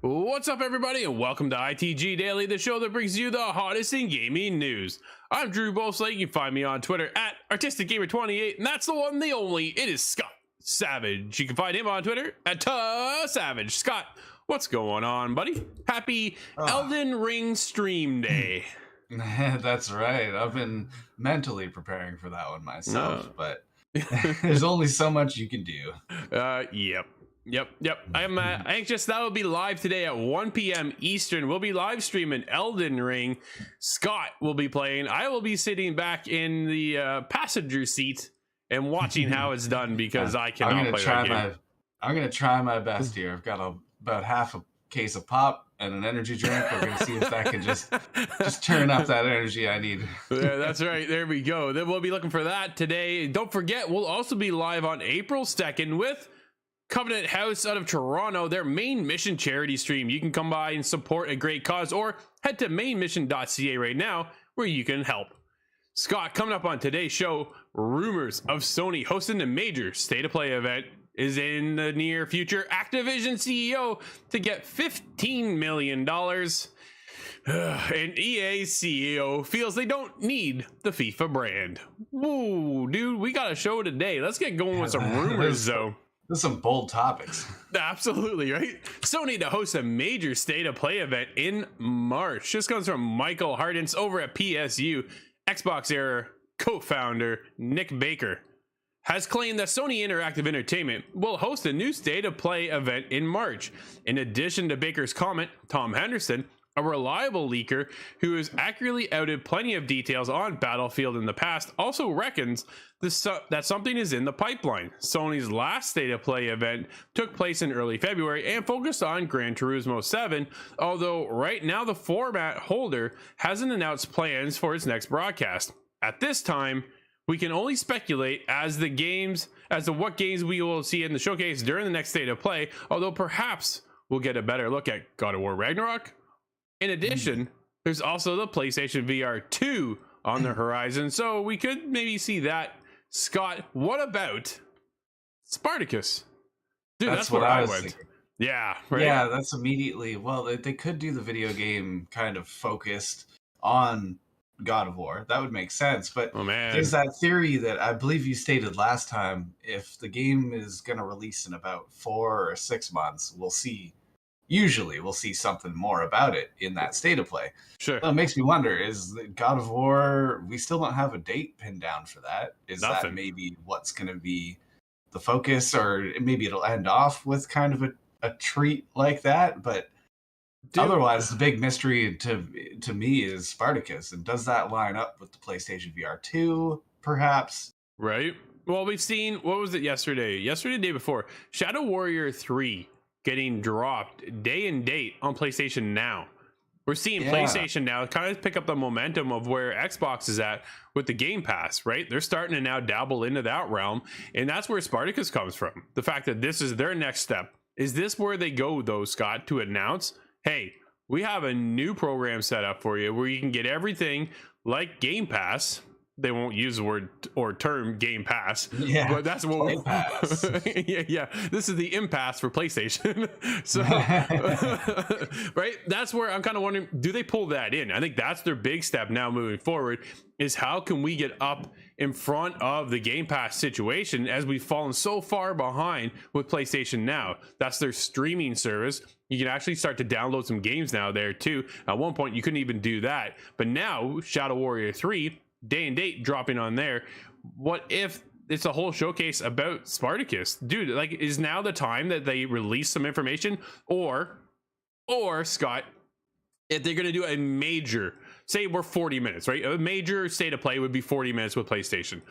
What's up, everybody, and welcome to ITG Daily, the show that brings you the hottest in gaming news. I'm Drew Bolslake. You can find me on Twitter at ArtisticGamer28, and that's the one, the only. It is Scott Savage. You can find him on Twitter at Savage. Scott, what's going on, buddy? Happy Elden Ring stream day. That's right. I've been mentally preparing for that one myself, but there's only so much you can do. Yep. I'm anxious. That'll be live today at 1 p.m. Eastern. We'll be live streaming Elden Ring. Scott will be playing. I will be sitting back in the passenger seat and watching how it's done because I cannot play that game. I'm going to try my best here. I've got about half a case of pop and an energy drink. We're going to see if that can just turn up that energy I need. Yeah, that's right. There we go. Then we'll be looking for that today. Don't forget, we'll also be live on April 2nd with Covenant House out of Toronto, their main mission charity stream. You can come by and support a great cause or head to mainmission.ca right now where you can help. Scott, coming up on today's show, rumors of Sony hosting a major state of play event is in the near future. Activision CEO to get $15 million. And EA CEO feels they don't need the FIFA brand. Whoa, dude, we got a show today. Let's get going with some rumors, though. There's some bold topics. Absolutely, right? Sony to host a major state of play event in March. This comes from Michael Hardens over at PSU. Xbox Era co-founder Nick Baker has claimed that Sony Interactive Entertainment will host a new state of play event in March. In addition to Baker's comment, Tom Henderson, a reliable leaker who has accurately outed plenty of details on Battlefield in the past, also reckons that something is in the pipeline. Sony's last state of play event took place in early February and focused on Gran Turismo 7, although right now the format holder hasn't announced plans for its next broadcast. At this time, we can only speculate as to what games we will see in the showcase during the next state of play, although perhaps we'll get a better look at God of War Ragnarok. In addition, there's also the PlayStation VR 2 on the horizon, so we could maybe see that. Scott, what about Spartacus? Dude, that's where I went. Thinking. Yeah, right? Yeah, that's immediately. Well, they could do the video game kind of focused on God of War. That would make sense. But there's that theory that I believe you stated last time. If the game is going to release in about 4 or 6 months, Usually we'll see something more about it in that state of play. Sure. Well, it makes me wonder, is God of War, we still don't have a date pinned down for that. Is that maybe what's going to be the focus, or maybe it'll end off with kind of a treat like that? But otherwise, the big mystery to me is Spartacus. And does that line up with the PlayStation VR 2, perhaps? Right. Well, we've seen, what was it yesterday? The day before, Shadow Warrior 3 getting dropped day and date on PlayStation Now. We're seeing PlayStation Now kind of pick up the momentum of where Xbox is at with the Game Pass, right? They're starting to now dabble into that realm, and that's where Spartacus comes from. The fact that this is their next step. Is this where they go, though, Scott, to announce, hey, we have a new program set up for you where you can get everything like Game Pass. They won't use the word or term Game Pass, but that's what Pass. yeah. This is the impasse for PlayStation. So, right? That's where I'm kind of wondering, do they pull that in? I think that's their big step now moving forward, is how can we get up in front of the Game Pass situation as we've fallen so far behind with PlayStation Now. That's their streaming service. You can actually start to download some games now there too. At one point, you couldn't even do that. But now, Shadow Warrior 3, day and date dropping on there. What if it's a whole showcase about Spartacus? Dude, like, is now the time that they release some information? Or Scott, if they're going to do a major, say we're 40 minutes, right? A major state of play would be 40 minutes with PlayStation.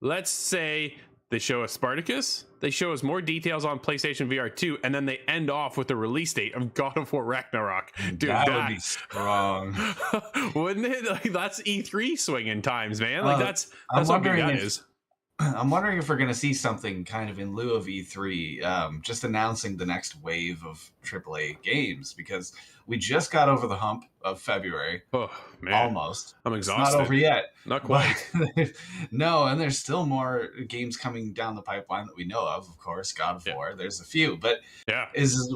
Let's say they show us Spartacus, they show us more details on PlayStation VR 2, and then they end off with the release date of God of War Ragnarok. Dude, that would be strong. Wouldn't it? Like, that's E3 swinging times, man. Like, that's what that is. I'm wondering if we're going to see something kind of in lieu of E3, just announcing the next wave of AAA games, because we just got over the hump of February. Oh man, Almost. I'm It's not exhausted. over yet. Not But quite. no, and there's still more games coming down the pipeline that we know of course, God of Yeah. War. There's a few, but Yeah.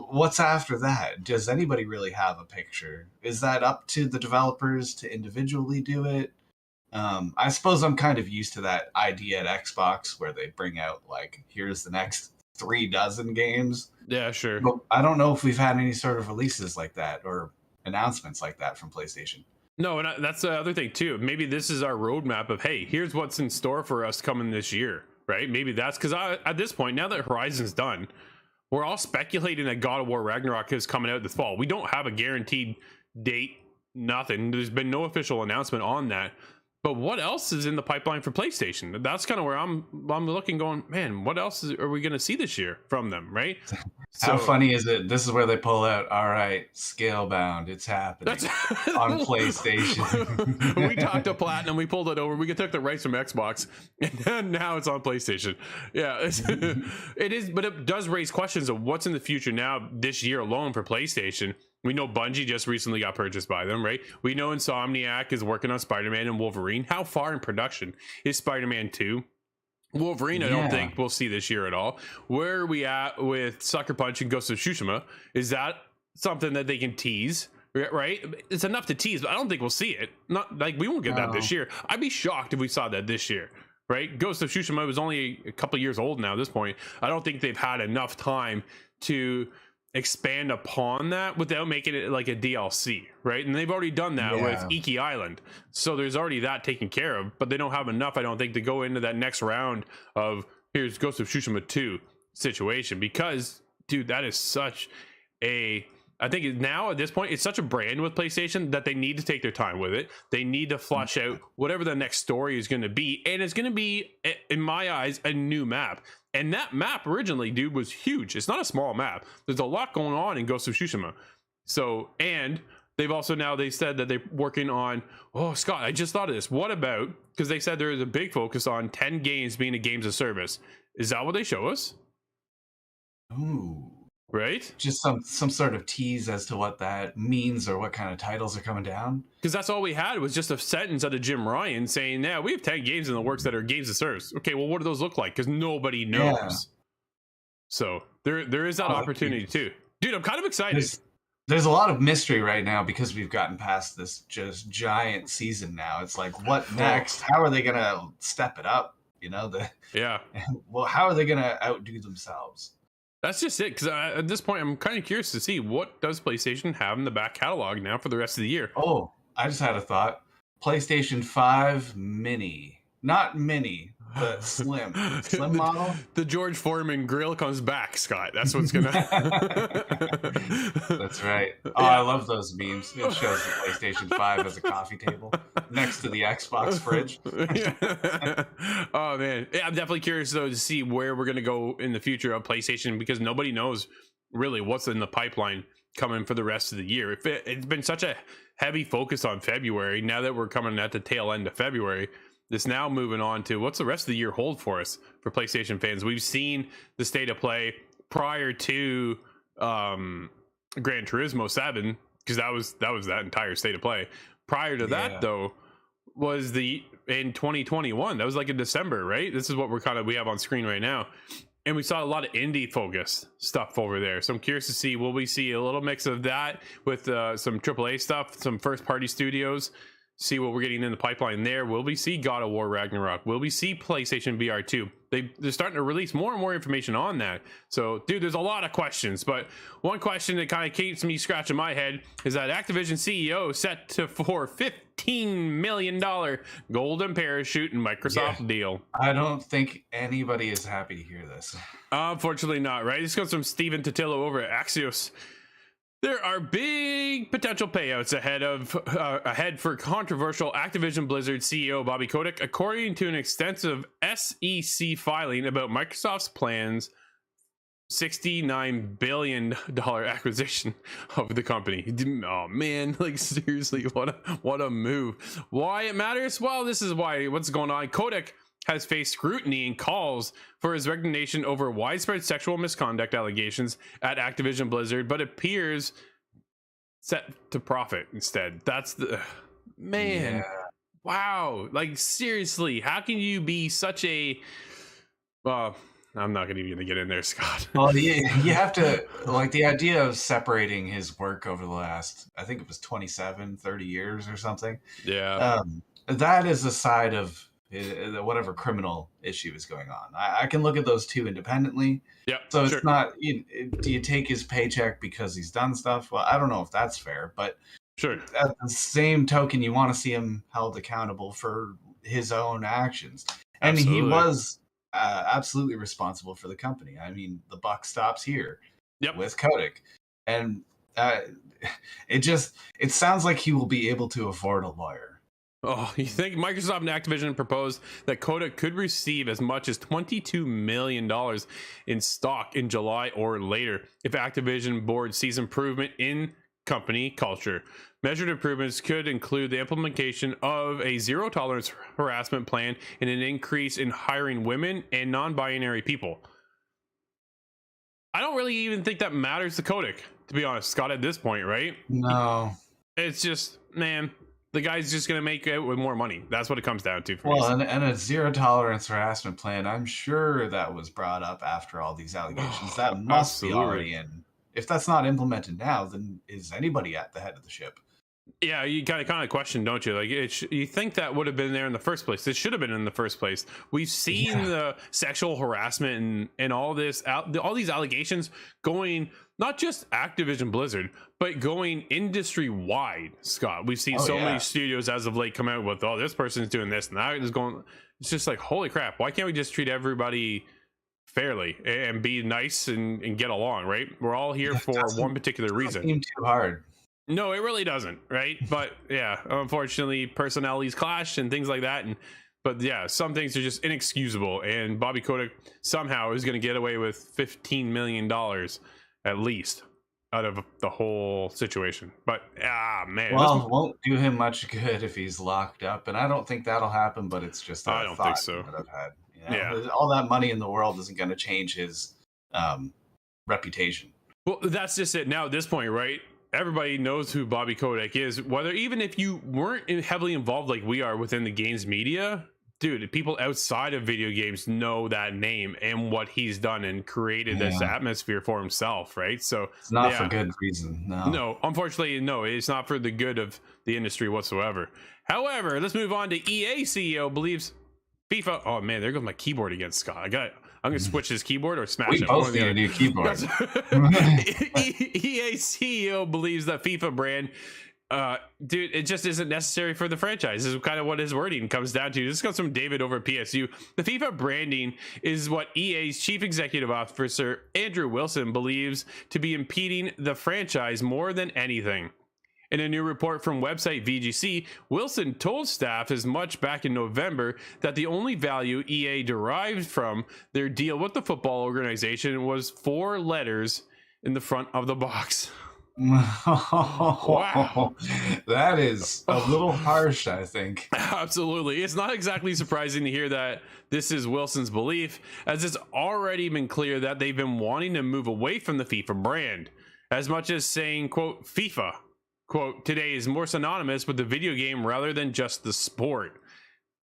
what's after that? Does anybody really have a picture? Is that up to the developers to individually do it? I suppose I'm kind of used to that idea at Xbox where they bring out like, here's the next 3 dozen games. Yeah, sure. But I don't know if we've had any sort of releases like that or announcements like that from PlayStation. No, and that's the other thing too. Maybe this is our roadmap of, hey, here's what's in store for us coming this year, right? Maybe that's because at this point, now that Horizon's done, we're all speculating that God of War Ragnarok is coming out this fall. We don't have a guaranteed date, nothing. There's been no official announcement on that. But what else is in the pipeline for PlayStation? That's kind of where I'm looking, going, man, what else are we going to see this year from them, right? How funny is it? This is where they pull out, all right, Scalebound, it's happening on PlayStation. We talked to Platinum, we pulled it over, we took the rights from Xbox, and now it's on PlayStation. Yeah, it is, but it does raise questions of what's in the future now this year alone for PlayStation. We know Bungie just recently got purchased by them, right? We know Insomniac is working on Spider-Man and Wolverine. How far in production is Spider-Man 2? Wolverine, I don't think we'll see this year at all. Where are we at with Sucker Punch and Ghost of Tsushima? Is that something that they can tease? Right? It's enough to tease, but I don't think we'll see it. Not like we won't get that this year. I'd be shocked if we saw that this year. Right? Ghost of Tsushima was only a couple years old now at this point. I don't think they've had enough time to expand upon that without making it like a DLC, right? And they've already done that with Iki Island, so there's already that taken care of, but they don't have enough, I don't think, to go into that next round of here's Ghost of Tsushima 2 situation, because dude, that is such a, I think now at this point it's such a brand with PlayStation that they need to take their time with it. They need to flush out whatever the next story is going to be, and it's going to be, in my eyes, a new map. And that map originally, dude, was huge. It's not a small map. There's a lot going on in Ghost of Tsushima. So, and they've also now, they said that they're working on, oh, Scott, I just thought of this. What about, because they said there is a big focus on 10 games being a games of service. Is that what they show us? Ooh. Right? Just some sort of tease as to what that means or what kind of titles are coming down. Because that's all we had was just a sentence out of Jim Ryan saying, yeah, we have 10 games in the works that are games of service. Okay, well, what do those look like? Because nobody knows. Yeah. So there is that opportunity too. Dude, I'm kind of excited. There's a lot of mystery right now because we've gotten past this just giant season now. It's like, what next? How are they going to step it up? You know, well, how are they going to outdo themselves? That's just it, because at this point, I'm kind of curious to see what does PlayStation have in the back catalog now for the rest of the year. Oh, I just had a thought. PlayStation 5 Mini. Not Mini, but Slim. Slim model? The George Foreman grill comes back, Scott. That's what's going to... That's right. Oh, yeah. I love those memes. It shows the PlayStation 5 as a coffee table next to the Xbox fridge. Oh, man. Yeah, I'm definitely curious, though, to see where we're going to go in the future of PlayStation, because nobody knows really what's in the pipeline coming for the rest of the year. It's been such a heavy focus on February. Now that we're coming at the tail end of February, it's now moving on to what's the rest of the year hold for us for PlayStation fans. We've seen the state of play prior to Gran Turismo 7, because that was that entire state of play. Prior to that, though, was in 2021. That was like in December, right? This is what we have on screen right now. And we saw a lot of indie focused stuff over there. So I'm curious to see, will we see a little mix of that with some AAA stuff, some first party studios? See what we're getting in the pipeline there. Will we see God of War Ragnarok? Will we see PlayStation VR 2? They're starting to release more and more information on that. So, dude, there's a lot of questions. But one question that kind of keeps me scratching my head is that Activision CEO set for $15 million golden parachute and Microsoft deal. I don't think anybody is happy to hear this. Unfortunately not, right? This comes from Steven Totillo over at Axios. There are big potential payouts ahead for controversial Activision Blizzard CEO Bobby Kotick, according to an extensive SEC filing about Microsoft's plans $69 billion acquisition of the company. Oh man, like seriously, what a move. Why it matters? Well, this is why. What's going on? Kotick has faced scrutiny and calls for his resignation over widespread sexual misconduct allegations at Activision Blizzard, but appears set to profit instead. That's the man. Yeah. Wow. Like, seriously, how can you be such a I'm not going to even get in there, Scott. Well, you have to, like, the idea of separating his work over the last, I think it was 30 years or something. Yeah. That is a side of whatever criminal issue is going on. I can look at those two independently. Yeah. So it's not, do you take his paycheck because he's done stuff? Well, I don't know if that's fair, but sure. At the same token, you want to see him held accountable for his own actions. And Absolutely. he was absolutely responsible for the company. I mean, the buck stops here with Kotick. And it sounds like he will be able to afford a lawyer. Oh, you think Microsoft and Activision proposed that Kotick could receive as much as $22 million in stock in July or later if Activision board sees improvement in company culture. Measured improvements could include the implementation of a zero tolerance harassment plan and an increase in hiring women and non-binary people. I don't really even think that matters to Kotick, to be honest, Scott, at this point, right? No. It's just, man, the guy's just going to make it with more money. That's what it comes down to. And a zero tolerance harassment plan, I'm sure that was brought up after all these allegations. That must be already in. If that's not implemented now, then is anybody at the head of the ship? Yeah, you kind of question, don't you? Like, you think that would have been there in the first place. It should have been in the first place. We've seen the sexual harassment and all this, all these allegations going not just Activision Blizzard, but going industry wide. Scott, we've seen many studios as of late come out with, oh, this person's doing this and that is going. It's just like, holy crap! Why can't we just treat everybody fairly and be nice and get along? Right? We're all here for one particular reason. Seem too hard. No, it really doesn't, right? But yeah, unfortunately, personalities clash and things like that. But yeah, some things are just inexcusable. And Bobby Kotick somehow is going to get away with $15 million at least out of the whole situation. But man, well, it won't do him much good if he's locked up, and I don't think that'll happen. But it's just I don't think so. That I've had. Yeah, all that money in the world isn't going to change his reputation. Well, that's just it. Now at this point, right? Everybody knows who Bobby Kotick is, whether even if you weren't heavily involved like we are within the games media, dude, people outside of video games know that name and what he's done and created this atmosphere for himself, right? So it's not for good reason. No, unfortunately, no, it's not for the good of the industry whatsoever. However, let's move on to EA CEO believes FIFA. Oh man, there goes my keyboard again, Scott. I'm gonna switch his keyboard or smash it. We both need a new keyboard. EA CEO believes that FIFA brand, dude, it just isn't necessary for the franchise. This is kind of what his wording comes down to. This comes from David over at PSU. The FIFA branding is what EA's chief executive officer, Andrew Wilson, believes to be impeding the franchise more than anything. In a new report from website VGC, Wilson told staff as much back in November that the only value EA derived from their deal with the football organization was 4 letters in the front of the box. Wow. That is a little harsh, I think. Absolutely. It's not exactly surprising to hear that this is Wilson's belief, as it's already been clear that they've been wanting to move away from the FIFA brand, as much as saying, quote, FIFA, quote, today is more synonymous with the video game rather than just the sport.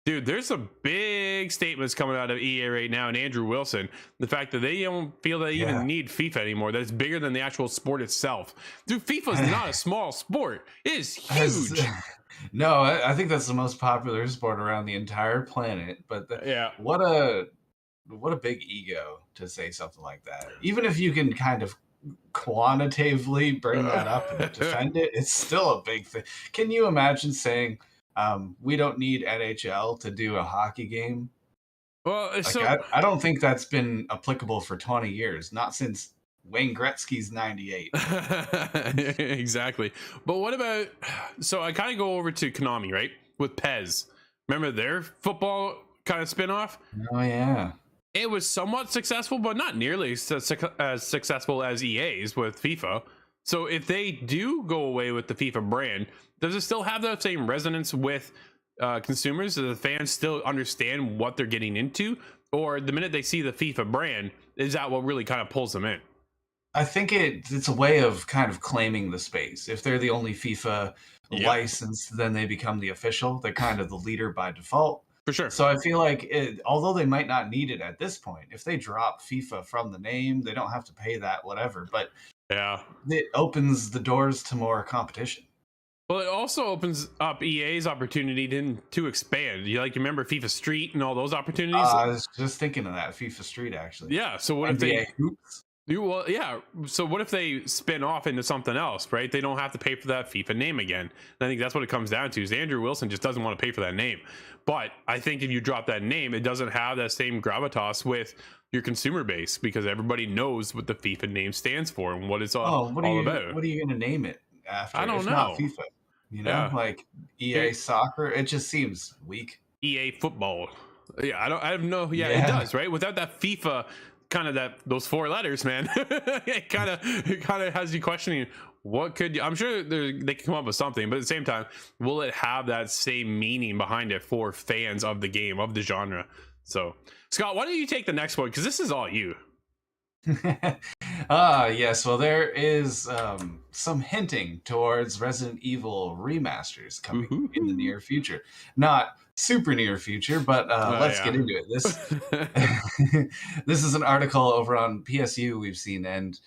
Dude, there's some big statements coming out of EA right now and Andrew Wilson. The fact that they don't feel they even need FIFA anymore, that it's bigger than the actual sport itself. Dude, FIFA is not a small sport. It is huge. No, I think that's the most popular sport around the entire planet. But what a big ego to say something like that. Even if you can kind of quantitatively bring that up and defend it, it's still a big thing. Can you imagine saying we don't need NHL to do a hockey game? Well, I don't think that's been applicable for 20 years, not since Wayne Gretzky's 98. Exactly. But what about, so I kind of go over to Konami, right, with PES. Remember their football kind of spin-off? Oh yeah, it was somewhat successful, but not nearly as successful as EA's with FIFA. So if they do go away with the FIFA brand, does it still have that same resonance with consumers, do the fans still understand what they're getting into, or the minute they see the FIFA brand, is that what really kind of pulls them in? I think it's a way of kind of claiming the space. If they're the only FIFA Yep, license, then they become the official. They're kind of the leader by default. for sure. So I feel like although they might not need it at this point, if they drop FIFA from the name, they don't have to pay that, whatever. But Yeah. it opens the doors to more competition. Well, it also opens up EA's opportunity to expand. You remember FIFA Street and all those opportunities? I was just thinking of that FIFA Street actually. Yeah. So what if NBA they Hoops. well, yeah. So what if they spin off into something else, right? They don't have to pay for that FIFA name again. And I think that's what it comes down to. Is Andrew Wilson just doesn't want to pay for that name. But I think if you drop that name, it doesn't have that same gravitas with your consumer base, because everybody knows what the FIFA name stands for and what it's all about. What are you going to name it after? I don't If know. not FIFA, Yeah. like EA Soccer. It just seems weak. EA football. Yeah, I have no. Yeah, it Yeah. does, right? Without that FIFA, kind of those 4 letters, man. it kind of has you questioning what could. I'm sure they can come up with something, but at the same time, will it have that same meaning behind it for fans of the game, of the genre? So, Scott, why don't you take the next one, because this is all you. Yes. Well, there is some hinting towards Resident Evil remasters coming in the near future. Not super near future, but let's get into it. This is an article over on PSU we've seen, and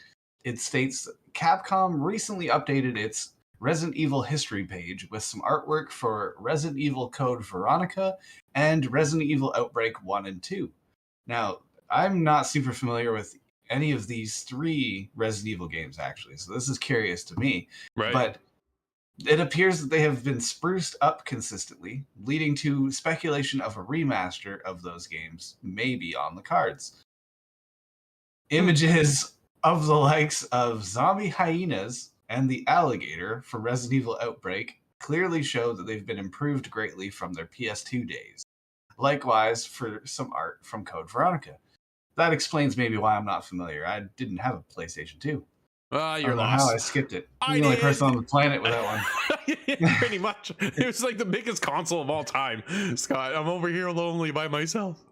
it states Capcom recently updated its Resident Evil history page with some artwork for Resident Evil Code Veronica and Resident Evil Outbreak 1 and 2. Now, I'm not super familiar with any of these 3 Resident Evil games, actually, so this is curious to me. Right. But it appears that they have been spruced up consistently, leading to speculation of a remaster of those games may be on the cards. Images of the likes of zombie hyenas and the alligator from Resident Evil Outbreak clearly show that they've been improved greatly from their PS2 days. Likewise, for some art from Code Veronica. That explains maybe why I'm not familiar. I didn't have a PlayStation 2. You're I don't know lost. how I skipped it. I'm the only person on the planet with that one. Pretty much. It was like the biggest console of all time, Scott. I'm over here lonely by myself.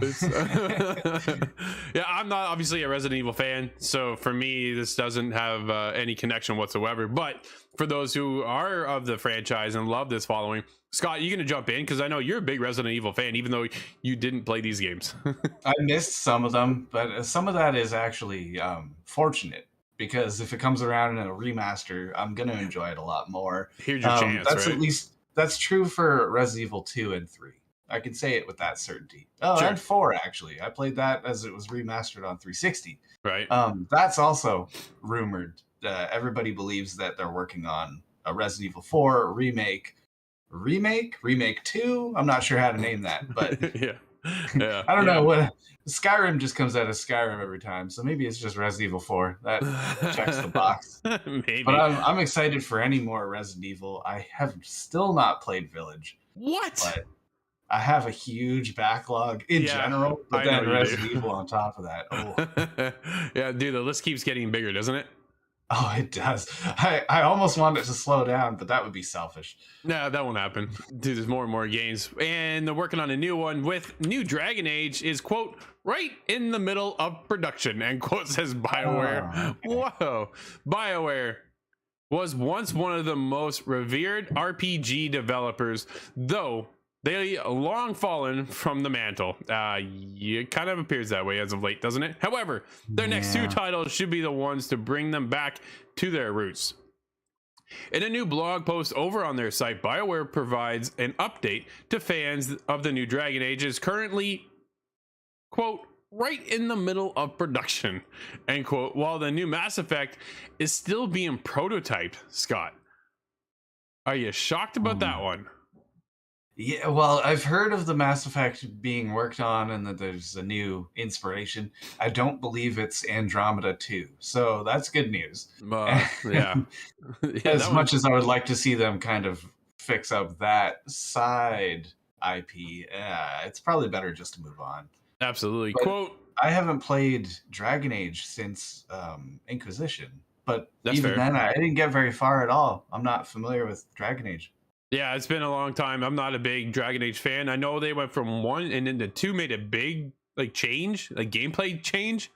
Yeah, I'm not obviously a Resident Evil fan, so for me this doesn't have any connection whatsoever. But for those who are of the franchise and love this following, Scott, you gonna jump in, because I know you're a big Resident Evil fan, even though you didn't play these games. I missed some of them, but some of that is actually fortunate, because if it comes around in a remaster, I'm gonna enjoy it a lot more. Here's your chance. That's right? that's true for Resident Evil 2 and 3. I can say it with that certainty. Oh, Sure. and 4 actually. I played that as it was remastered on 360. Right. That's also rumored. Everybody believes that they're working on a Resident Evil 4 remake 2. I'm not sure how to name that, but yeah. Yeah. I don't know what. Skyrim just comes out of Skyrim every time, so maybe it's just Resident Evil 4 that checks the box. Maybe. But I'm excited for any more Resident Evil. I have still not played Village. What? But I have a huge backlog in general, but then Resident Evil on top of that. Oh. Yeah, dude, the list keeps getting bigger, doesn't it? Oh, it does. I almost want it to slow down, but that would be selfish. No, that won't happen. Dude, there's more and more games. And they're working on a new one with new Dragon Age is, quote, right in the middle of production, end quote, says BioWare. Oh, okay. Whoa. BioWare was once one of the most revered RPG developers, though they long fallen from the mantle. It kind of appears that way as of late, doesn't it? However, their next 2 titles should be the ones to bring them back to their roots. In a new blog post over on their site, BioWare provides an update to fans of the new Dragon Age is currently, quote, right in the middle of production, end quote, while the new Mass Effect is still being prototyped. Scott, are you shocked about that one? Yeah, well, I've heard of the Mass Effect being worked on and that there's a new inspiration. I don't believe it's Andromeda 2, so that's good news. Yeah. As much as I would like to see them kind of fix up that side IP, it's probably better just to move on. Absolutely. But quote, I haven't played Dragon Age since Inquisition, but That's even fair. then I didn't get very far at all. I'm not familiar with Dragon Age. Yeah, it's been a long time. I'm not a big Dragon Age fan. I know they went from 1 and then to 2 made a big change, like gameplay change.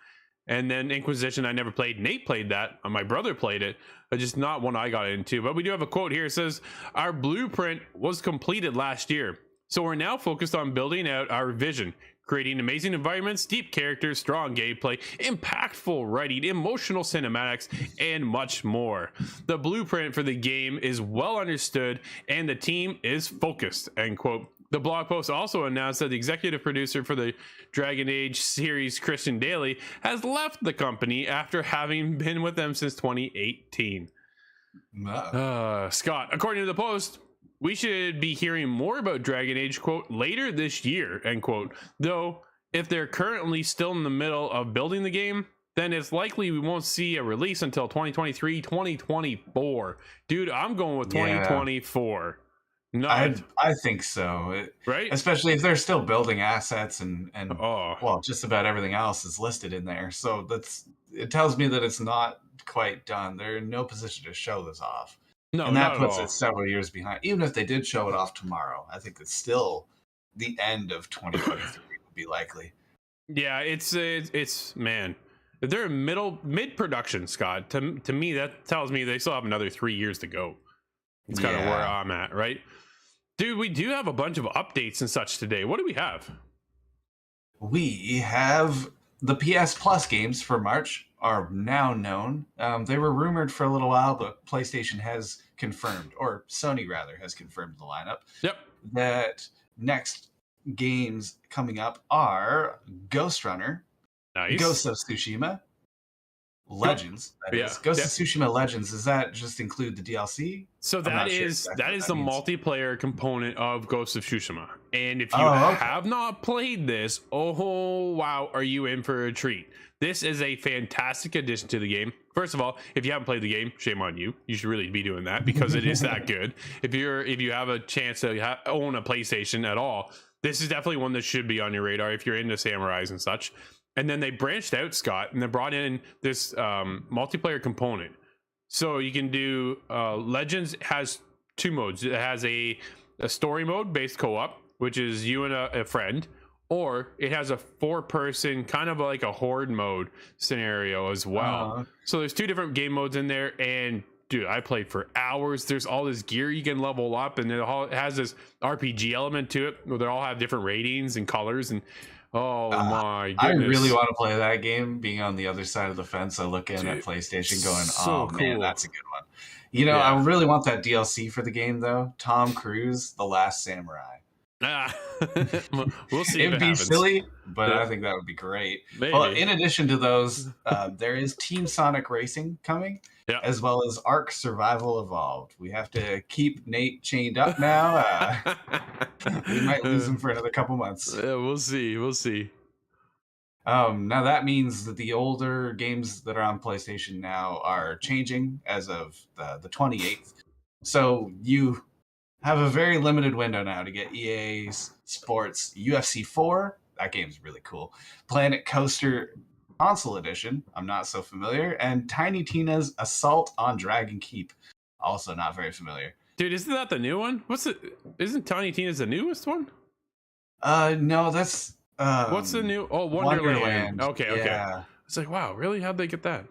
And then Inquisition, I never played. Nate played that. My brother played it, but just not one I got into. But we do have a quote here. It says, "Our blueprint was completed last year. So we're now focused on building out our vision, creating amazing environments, deep characters, strong gameplay, impactful writing, emotional cinematics, and much more. The blueprint for the game is well understood and the team is focused," end quote. The blog post also announced that the executive producer for the Dragon Age series, Christian Daly, has left the company after having been with them since 2018. Scott, according to the post, "We should be hearing more about Dragon Age, quote, later this year," end quote. Though, if they're currently still in the middle of building the game, then it's likely we won't see a release until 2023, 2024. Dude, I'm going with 2024. No, I think so. Right? Especially if they're still building assets and well, just about everything else is listed in there. So it tells me that it's not quite done. They're in no position to show this off. No, and that puts it several years behind. Even if they did show it off tomorrow, I think it's still the end of 2023 would be likely. Yeah, it's man. If they're mid production, Scott, to me that tells me they still have another 3 years to go. It's kind of where I'm at, right? Dude, we do have a bunch of updates and such today. What do we have? We have the PS Plus games for March are now known. They were rumored for a little while, but PlayStation has confirmed, or Sony rather, has confirmed the lineup. Yep. That next games coming up are Ghost Runner, nice. Ghost of Tsushima, Legends. Ghost of Tsushima Legends. Does that just include the DLC? So that is the multiplayer component of Ghost of Tsushima. And if you have not played this, oh wow, are you in for a treat? This is a fantastic addition to the game. First of all, if you haven't played the game, shame on you. You should really be doing that because it is that good. If you have a chance to own a PlayStation at all, this is definitely one that should be on your radar if you're into samurais and such. And then they branched out, Scott, and they brought in this multiplayer component. So you can do Legends has 2 modes. It has a story mode based co-op, which is you and a friend, or it has a 4-person kind of like a horde mode scenario as well. So there's 2 different game modes in there, and dude, I played for hours. There's all this gear you can level up, and it has this RPG element to it where they all have different ratings and colors. And oh my goodness, I really want to play that game. Being on the other side of the fence, I look in at PlayStation going, so cool. Man, that's a good one. You know, I really want that DLC for the game though. Tom Cruise, The Last Samurai. We'll see. It'd be silly, but I think that would be great. Maybe. Well, in addition to those, there is Team Sonic Racing coming, as well as Ark Survival Evolved. We have to keep Nate chained up now. We might lose him for another couple months. Yeah, we'll see. Now that means that the older games that are on PlayStation now are changing as of the 28th. So you have a very limited window now to get EA Sports UFC 4. That game's really cool. Planet Coaster Console Edition. I'm not so familiar. And Tiny Tina's Assault on Dragon Keep. Also not very familiar. Dude, isn't that the new one? Isn't Tiny Tina's the newest one? No, that's... what's the new... Oh, Wonderland. Okay. Yeah. It's like, wow, really? How'd they get that?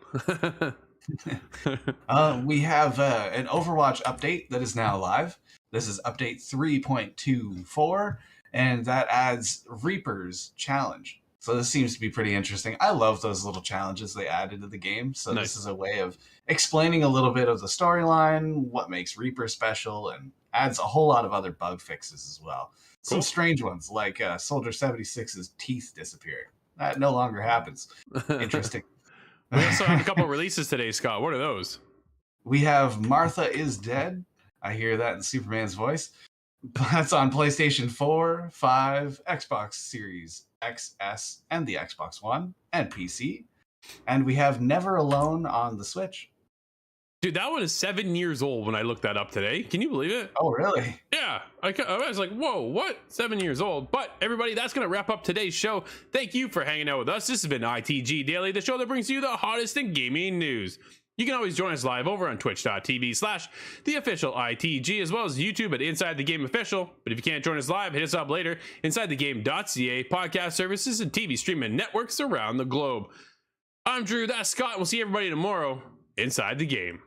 We have an Overwatch update that is now live. This is update 3.24, and that adds Reaper's Challenge. So this seems to be pretty interesting. I love those little challenges they added to the game. So This is a way of explaining a little bit of the storyline, what makes Reaper special, and adds a whole lot of other bug fixes as well. Cool. Some strange ones, like Soldier 76's teeth disappearing. That no longer happens. Interesting. We also have a couple of releases today, Scott. What are those? We have Martha is Dead. I hear that in Superman's voice. That's on PlayStation 4, 5, Xbox Series XS, and the Xbox One, and PC. And we have Never Alone on the Switch. Dude, that one is 7 years old when I looked that up today. Can you believe it? Oh, really? Yeah. I was like, whoa, what? 7 years old. But everybody, that's going to wrap up today's show. Thank you for hanging out with us. This has been ITG Daily, the show that brings you the hottest in gaming news. You can always join us live over on twitch.tv/theofficialITG, as well as YouTube at Inside the Game Official. But if you can't join us live, hit us up later. InsideTheGame.ca, podcast services, and TV streaming networks around the globe. I'm Drew, that's Scott. We'll see everybody tomorrow inside the game.